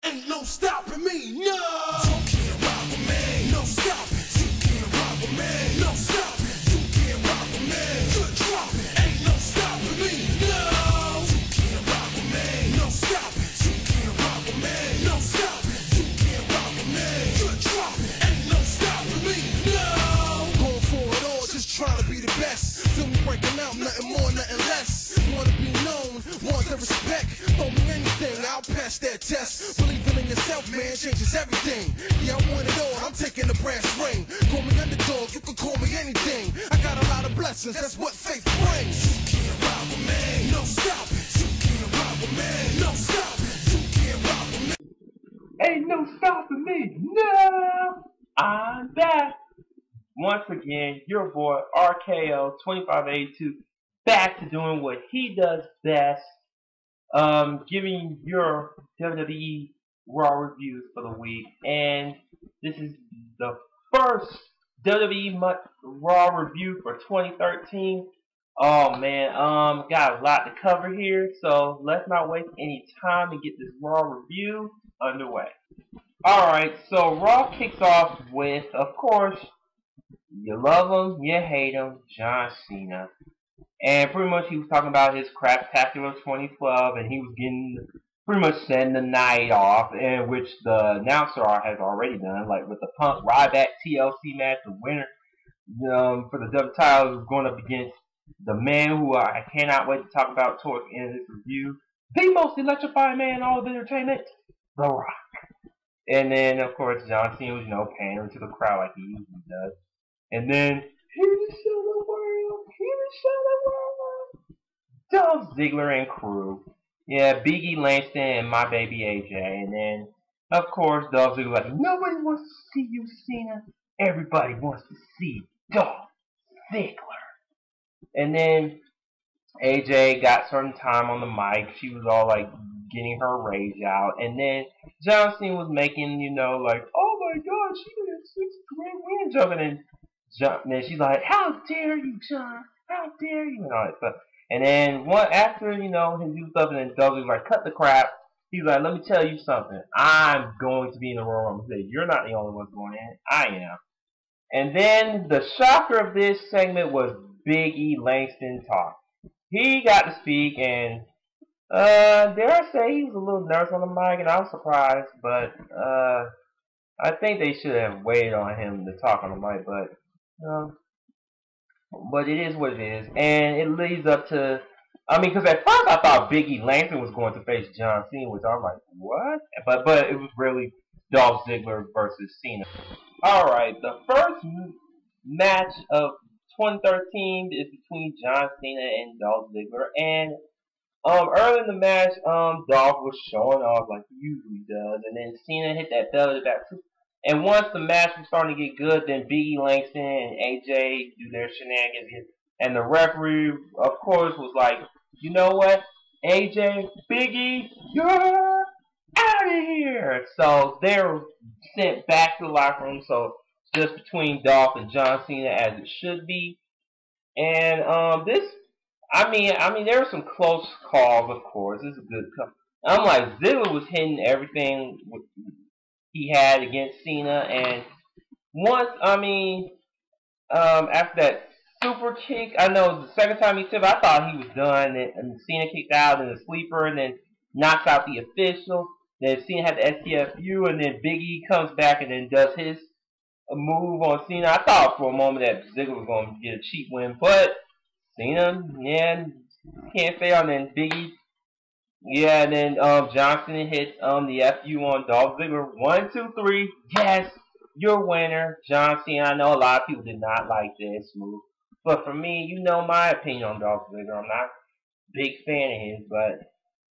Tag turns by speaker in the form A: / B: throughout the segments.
A: Ain't no stopping me, no! You can't rock with me, no stopping. You can't rock with me, no stopping. You can't rock with me, good dropping. Ain't no stopping me, no! You can't rock with me, no stopping. You can't rock with me, no stopping. You can't rock with me, good dropping. Ain't no stopping me, no! Going for it all, just trying to be the best. Feel me breaking out, nothing more, nothing less. Wanna be known, want the respect. Throw me anything, I'll pass that test. Believing in yourself, man, changes everything. Yeah, I want it all, I'm taking the brass ring. Call me underdog, you can call me anything. I got a lot of blessings, that's what faith brings. You can't rock with me, no stop. You can't rock with me, no stop. You can't rock with me.
B: Ain't no stopping me, no! I'm back. Once again, your boy RKO2582 back to doing what he does best. Giving your WWE Raw reviews for the week, and this is the first WWE Raw review for 2013. Oh man, got a lot to cover here, so let's not waste any time and get this Raw review underway. Alright, so Raw kicks off with, of course, you love him, you hate him, John Cena. And pretty much he was talking about his Craptacular 2012, and he was getting pretty much setting the night off, in which the announcer has already done, like with the Punk Ryback TLC match. The winner for the W title is going up against the man who I cannot wait to talk about towards the end of this review, the most electrifying man in all of entertainment, The Rock. And then, of course, John Cena was, pandering to the crowd like he usually does. And then, here to show the world, Dolph Ziggler and crew. Yeah, Big E Langston and my baby AJ. And then, of course, Dolph Ziggler like, nobody wants to see you, Cena. Everybody wants to see Dolph Ziggler. And then, AJ got some time on the mic. She was all like getting her rage out. And then, John Cena was making, like, oh my god, she got 6 straight wins jumping. And she's like, how dare you, John? How dare you? And all that stuff. And then after, his new stuff, and then Doug was like, cut the crap. He's like, let me tell you something. I'm going to be in the Royal Rumble. He said, you're not the only one going in. I am. And then the shocker of this segment was Big E Langston talk. He got to speak, and dare I say he was a little nervous on the mic, and I was surprised. But I think they should have waited on him to talk on the mic. But it is what it is, and it leads up to, because at first I thought Big E Langston was going to face John Cena, which I'm like, what? But it was really Dolph Ziggler versus Cena. Alright, the first match of 2013 is between John Cena and Dolph Ziggler, and early in the match, Dolph was showing off like he usually does, and then Cena hit that bell to the back. And once the match was starting to get good, then Big E Langston and AJ do their shenanigans. And the referee, of course, was like, you know what, AJ, Big E, you're out of here. So they were sent back to the locker room. So just between Dolph and John Cena as it should be. And there were some close calls, of course. This is a good call. I'm like, Ziggler was hitting everything he had against Cena, and once, after that super kick, I know the second time he took it, I thought he was done, and Cena kicked out in the sleeper, and then knocks out the official. Then Cena had the STFU, and then Big E comes back and then does his move on Cena. I thought for a moment that Ziggler was going to get a cheap win, but Cena, can't fail, and then Big E. Yeah, and then Johnson hits the FU on Dolph Ziggler. 1, 2, 3. Yes, your winner, John Cena. I know a lot of people did not like this move, but for me, my opinion on Dolph Ziggler. I'm not a big fan of his,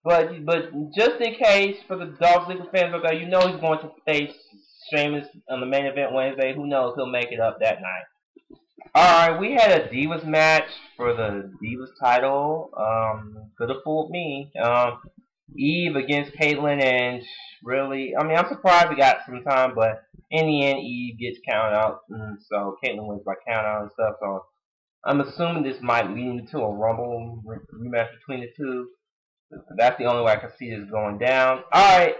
B: but just in case for the Dolph Ziggler fans out there, he's going to face Sheamus on the main event Wednesday. Who knows? He'll make it up that night. Alright, we had a Divas match for the Divas title. Could have fooled me. Eve against Caitlyn, and really, I'm surprised we got some time, but in the end, Eve gets counted out, so Caitlyn wins by count out and stuff, so I'm assuming this might lead into a Rumble rematch between the two. That's the only way I can see this going down. Alright,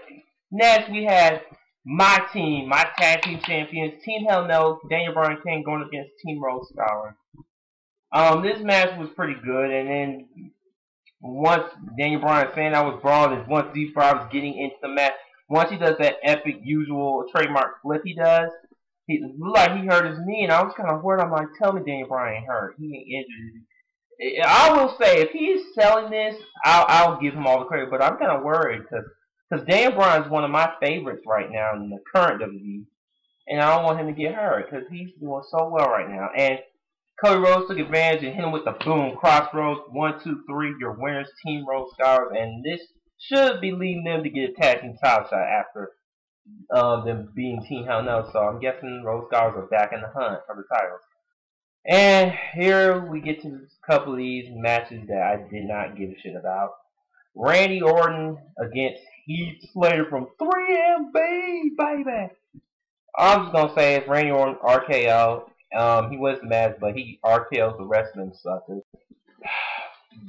B: Next, we had my team, my tag team champions, Team Hell No, Daniel Bryan and Kane going against Team Rose Scholar. This match was pretty good, and then once Daniel Bryan saying I was brawling, and once Z5 was getting into the match, once he does that epic usual trademark flip he does, he looked like he hurt his knee, and I was kind of worried. I'm like, tell me Daniel Bryan ain't hurt. He ain't injured. I will say, if he's selling this, I'll give him all the credit, but I'm kind of worried because Daniel Bryan is one of my favorites right now in the current WWE, and I don't want him to get hurt because he's doing so well right now. And Cody Rhodes took advantage and hit him with the boom crossroads. 1, 2, 3. Your winners, Team Rose Scholars, and this should be leading them to get a tag team title shot after them being Team Hell No. So I'm guessing Rose Scholars are back in the hunt for the titles. And here we get to a couple of these matches that I did not give a shit about. Randy Orton against Heath Slater from 3MB, baby. I'm just gonna say it's Randy Orton RKO. He wins the match, but he RKO's the rest of them suckers.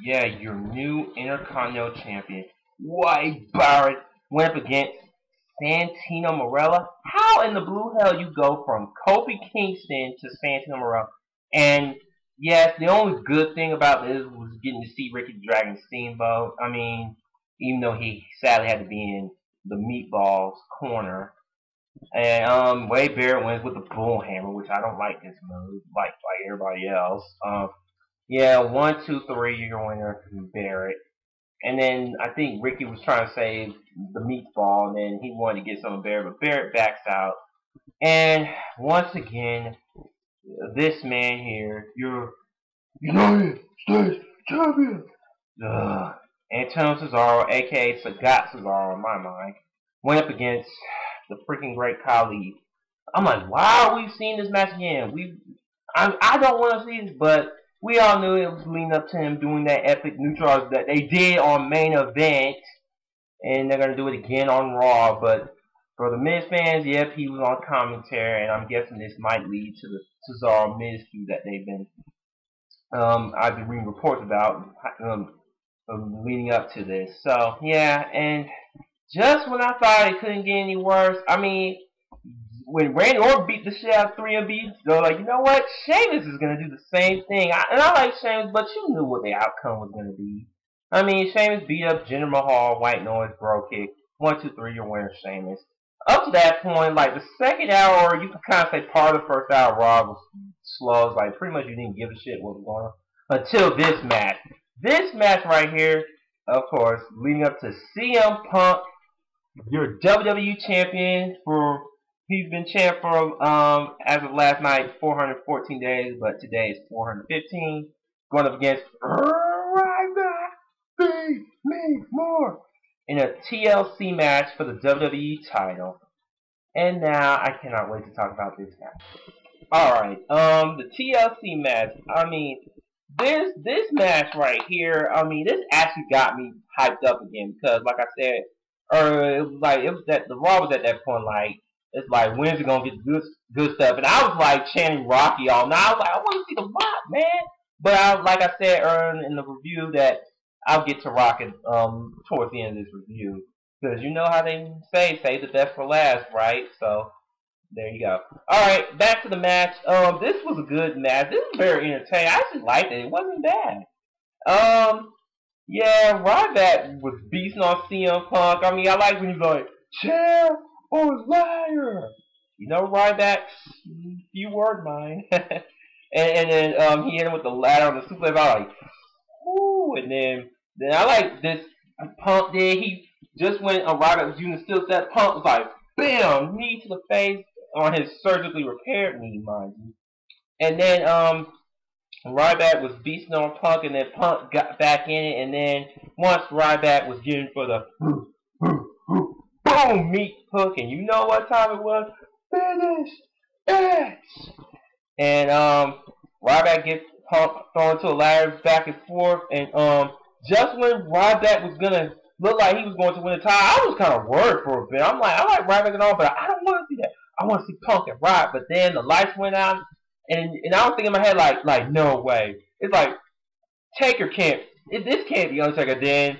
B: Yeah, your new Intercontinental Champion, Wade Barrett, went up against Santino Marella. How in the blue hell you go from Kofi Kingston to Santino Marella? And yes, the only good thing about this was getting to see Ricky the Dragon Steamboat. I mean, even though he sadly had to be in the Meatballs corner. And Wade Barrett wins with the bullhammer, which I don't like this move, like everybody else. Yeah, 1, 2, 3, you're your winner, Barrett. And then I think Ricky was trying to save the meatball, and then he wanted to get some of Barrett, but Barrett backs out. And once again, this man here, your United States Champion, Antonio Cesaro, aka Sagat Cesaro in my mind, went up against the freaking great Khali. I'm like, why are we seeing this match again? I don't want to see this, but we all knew it was leading up to him doing that epic neutrals that they did on main event, and they're gonna do it again on Raw. But for the Miz fans, yep, he was on commentary, and I'm guessing this might lead to the Cesaro Miz feud that they've been I've been reading reports about leading up to this. So yeah, and just when I thought it couldn't get any worse, I mean, when Randy Orton beat the shit out of 3MB, they're like, you know what? Sheamus is going to do the same thing. And I like Sheamus, but you knew what the outcome was going to be. I mean, Sheamus beat up Jinder Mahal, White Noise, Bro Kick. 1, 2, 3, your winner, Sheamus. Up to that point, like the second hour, you can kind of say part of the first hour, Raw was slow. It's like pretty much you didn't give a shit what was going on until this match. This match right here, of course, leading up to CM Punk, your WWE champion he's been champ for as of last night 414 days, but today is 415. Going up against Ryback, beat me more in a TLC match for the WWE title. And now I cannot wait to talk about this match. Alright, the TLC match, I mean, this match right here, I mean, this actually got me hyped up again because, like I said, it was that the Raw was at that point, like, it's like, when's it gonna get good stuff? And I was like chanting Rocky all night. I was like, I want to see the Rock, man. But like I said earlier in the review, that I'll get to Rock towards the end of this review, because you know how they say the best for last, right? So there you go. All right, back to the match. This was a good match. This was very entertaining. I actually liked it. It wasn't bad. Yeah, Ryback was beasting on CM Punk. I mean, I like when he's like, chair or liar. You know, Ryback's few word mind. and then he hit him with the ladder on the suplex. I was like, ooh. And then I like this Punk did. He just when Ryback was using the steel set, Punk was like, bam, knee to the face on his surgically repaired knee, mind you. And then Ryback was beasting on Punk, and then Punk got back in it, and then once Ryback was getting for the boom meat hook, and you know what time it was? Finish it! And Ryback gets Punk thrown to a ladder back and forth, and just when Ryback was gonna look like he was going to win the title, I was kind of worried for a bit. I'm like, I like Ryback and all, but I don't want to see that. I want to see Punk and Ryback. But then the lights went out, and I was thinking in my head like no way. It's like Taker can't. This can't be Undertaker. Then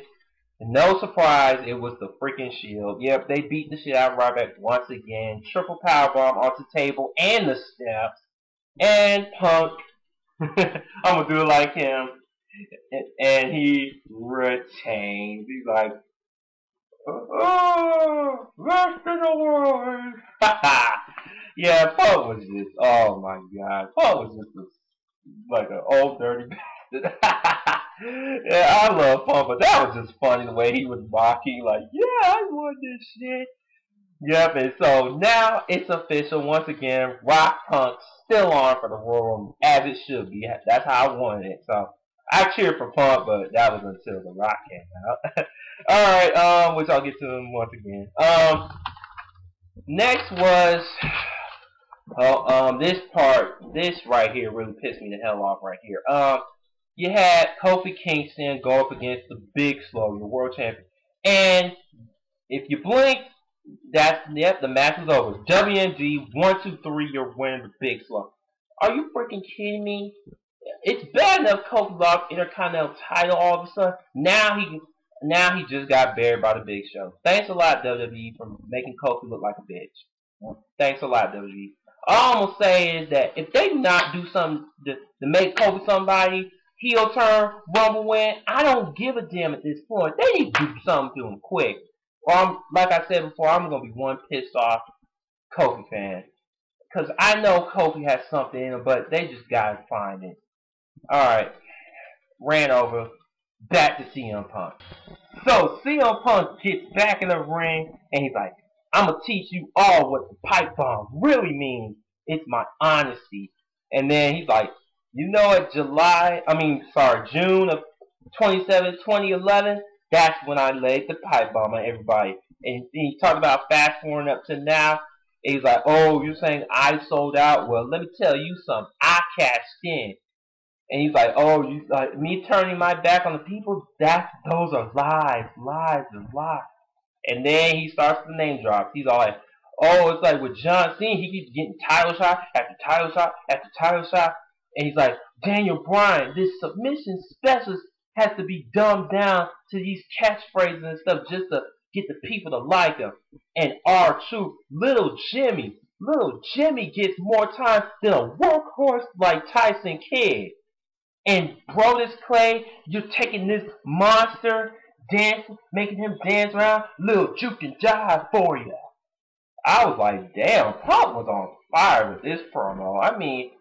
B: And no surprise, it was the freaking Shield. Yep, they beat the shit out of Ryback once again. Triple powerbomb onto the table and the steps. And Punk, I'm gonna do it like him. And he retains. He's like, oh, rest in the world. Yeah, Punk was just, oh my god. Punk was just like an old dirty bastard. Yeah, I love Punk, but that was just funny the way he was mocking, like, yeah, I won this shit. Yep, and so now it's official once again. Rock Punk still on for the Royal Rumble as it should be. That's how I wanted it. So I cheered for Punk, but that was until the Rock came out. All right, which I'll get to him once again. Next was this right here really pissed me the hell off right here. You had Kofi Kingston go up against the Big Slow, your world champion, and if you blink, the match is over. WMD 1, 2, 3, you're winning the Big Slow. Are you freaking kidding me? It's bad enough Kofi lost Intercontinental title all of a sudden. Now he just got buried by the Big Show. Thanks a lot WWE for making Kofi look like a bitch. Thanks a lot WWE. All I'm gonna say is that if they not do something to make Kofi somebody heel turn, Rumble win, I don't give a damn at this point. They need to do something to him quick. Or like I said before, I'm gonna be one pissed off Kofi fan. Cause I know Kofi has something in him, but they just gotta find it. Alright. Ran over. Back to CM Punk. So CM Punk gets back in the ring and he's like, I'm gonna teach you all what the pipe bomb really means. It's my honesty. And then he's like, you know what, June of 2011, that's when I laid the pipe bomb on everybody. And he talked about fast forwarding up to now. And he's like, oh, you're saying I sold out? Well, let me tell you something. I cashed in. And he's like, oh, you like me turning my back on the people? Those are lies, lies, and lies. And then he starts the name drops. He's all like, oh, it's like with John Cena, he keeps getting title shot after title shot after title shot. And he's like, Daniel Bryan, this submission specialist has to be dumbed down to these catchphrases and stuff just to get the people to like him. And R-Truth, little Jimmy gets more time than a workhorse like Tyson Kidd. And Brodus Clay, you're taking this monster, dancing, making him dance around, little juke and jive for you. I was like, damn, Punk was on fire with this promo. I mean,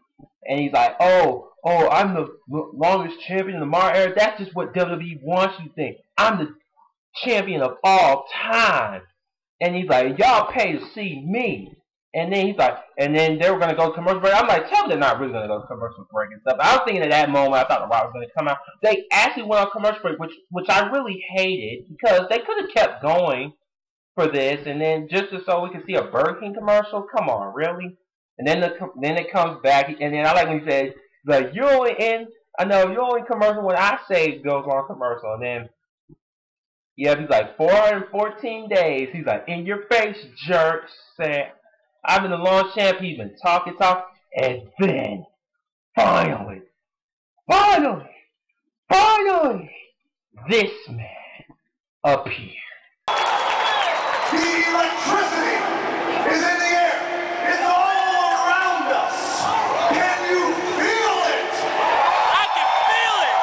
B: and he's like, oh, I'm the longest champion in the modern era. That's just what WWE wants you to think. I'm the champion of all time. And he's like, y'all pay to see me. And then he's like, and then they were going to go to commercial break. I'm like, tell me they're not really going to go to commercial break and stuff. I was thinking at that moment, I thought the Rock was going to come out. They actually went on commercial break, which I really hated because they could have kept going for this. And then just so we could see a Burger King commercial. Come on, really? And then it comes back. And then I like when he says, like, you're only commercial when I say it goes on commercial. And then, yeah, he's like, 414 days. He's like, in your face, jerks. Saying, I've been the long champ. He's been talking, and then finally, this man appeared.
A: The electricity is in the air. It's all around us. Can you feel it?
C: I can feel it.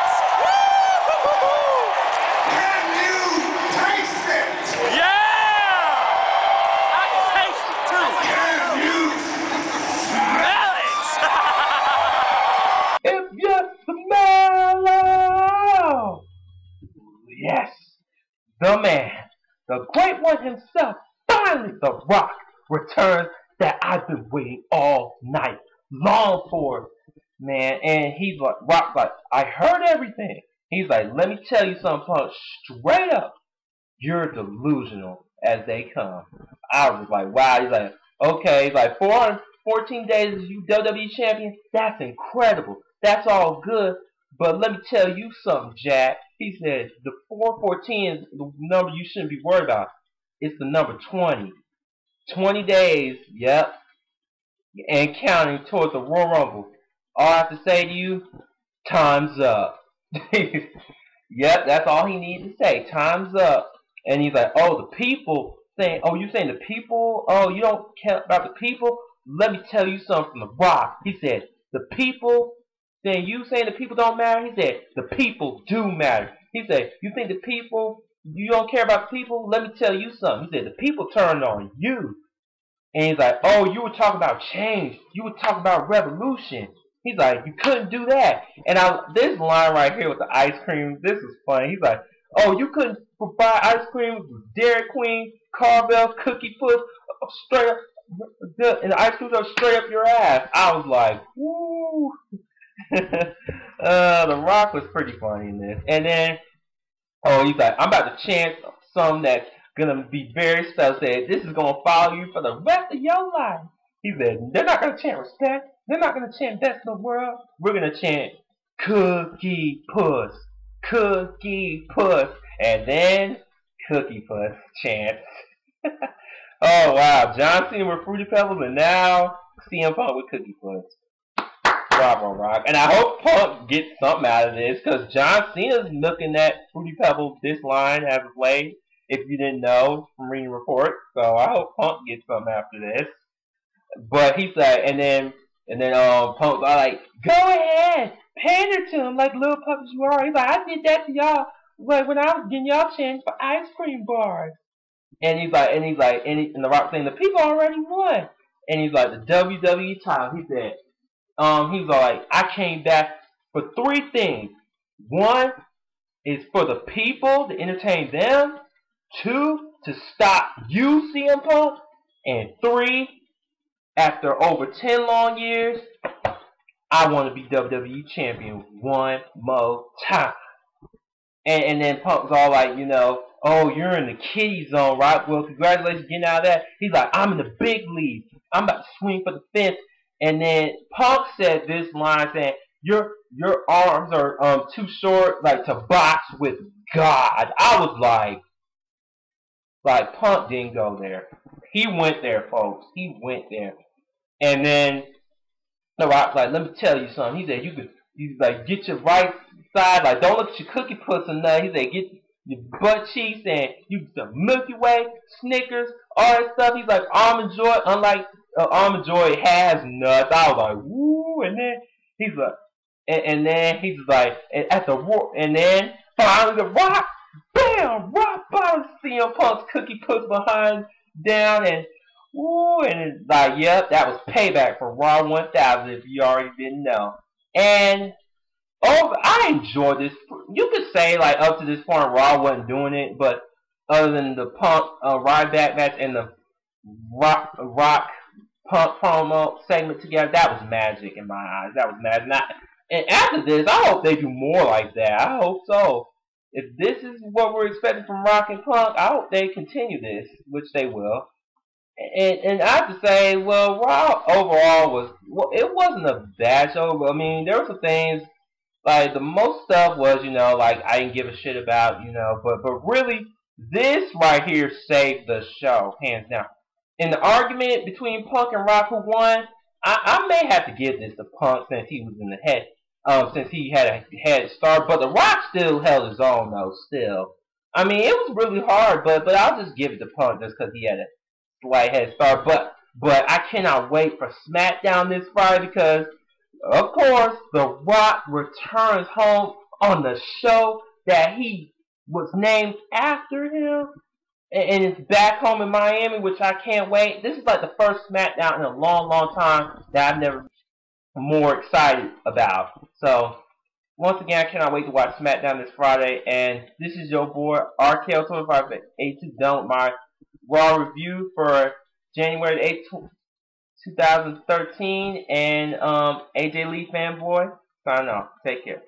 A: Can you taste it?
C: Yeah. I can taste it too.
A: Can you
C: Smell it.
B: If you smell it, yes, the man, the great one himself, finally, The Rock, returns that I've been waiting all night long for, man. And he's like, Rock's like, I heard everything. He's like, let me tell you something, Punk, straight up, you're delusional as they come. I was like, wow. He's like, okay. He's like, 414 days as you WWE champion, that's incredible. That's all good. But let me tell you something, Jack. He said, the 414 is the number you shouldn't be worried about. It's the number 20. 20 days, yep, and counting towards the Royal Rumble. All I have to say to you, time's up. Yep, that's all he needed to say. Time's up. And he's like, oh, the people saying, oh, you saying the people? Oh, you don't care about the people? Let me tell you something from The Rock. He said, the people, saying you saying the people don't matter? He said, the people do matter. He said, you think the people, you don't care about the people? Let me tell you something. He said, the people turned on you. And he's like, oh, you were talking about change. You were talking about revolution. He's like, you couldn't do that. And this line right here with the ice cream, this is funny. He's like, oh, you couldn't provide ice cream with Dairy Queen, Carvel, Cookie Puss, straight up, and the ice cream goes straight up your ass. I was like, woo. The Rock was pretty funny in this. And then, oh, he's like, I'm about to chant some that's gonna be very special. Said, this is gonna follow you for the rest of your life. He said, they're not gonna chant respect. They're not gonna chant best in the world. We're gonna chant Cookie Puss. Cookie Puss. And then Cookie Puss chants. Oh wow, John Cena with Fruity Pebbles and now CM Punk with Cookie Puss. Bravo, Rock. And I hope Punk gets something out of this because John Cena's looking at Fruity Pebbles this line as of late, if you didn't know from reading reports. So I hope Punk gets something after this. But he's like, and then Punk's like, go ahead, pander to him like little puppies you are. He's like, I did that to y'all when I was getting y'all chance for ice cream bars. And he's like, and The Rock saying the people already won. And he's like, the WWE title. He said, he was like, I came back for three things. One is for the people to entertain them. Two, to stop you, CM Punk. And three, after over 10 long years, I want to be WWE champion one more time. And then Punk's all like, oh, you're in the kiddie zone, right? Well, congratulations getting out of that. He's like, I'm in the big league. I'm about to swing for the fence. And then Punk said this line saying, your arms are too short, like to box with God. I was like Punk didn't go there. He went there, folks. He went there. And then The Rock's like, let me tell you something. He said, you like get your right side, like don't look at your cookie puss or nothing. He said, get your butt cheeks and you some Milky Way, Snickers, all that stuff. He's like, Almond Joy, unlike Almond Joy has nuts. I was like, woo. And then he's like, and then he's like, and then finally The Rock, bam, rock bottom CM Punk's cookie puss behind down and woo, and it's like, yep, that was payback for Raw 1000 if you already didn't know. And I enjoyed this. You could say like up to this point Raw wasn't doing it, but other than the Punk Ryback match and the Rock Punk promo segment together, that was magic in my eyes. That was magic. And after this, I hope they do more like that. I hope so. If this is what we're expecting from Rock and Punk, I hope they continue this, which they will. And I have to say, well, Raw overall it wasn't a bad show. But I mean, there were some things, like the most stuff was, like I didn't give a shit about, but really, this right here saved the show, hands down. In the argument between Punk and Rock, who won, I may have to give this to Punk since he was in the head, since he had a head start. But The Rock still held his own, though. Still, I mean, it was really hard, but I'll just give it to Punk just because he had a slight head start. But I cannot wait for Smackdown this Friday because, of course, The Rock returns home on the show that he was named after him. And it's back home in Miami, which I can't wait. This is like the first Smackdown in a long, long time that I've never been more excited about. So, once again, I cannot wait to watch Smackdown this Friday. And this is your boy, RKO2582, done with my Raw review for January 8th, 2013. And AJ Lee fanboy, signing off. Take care.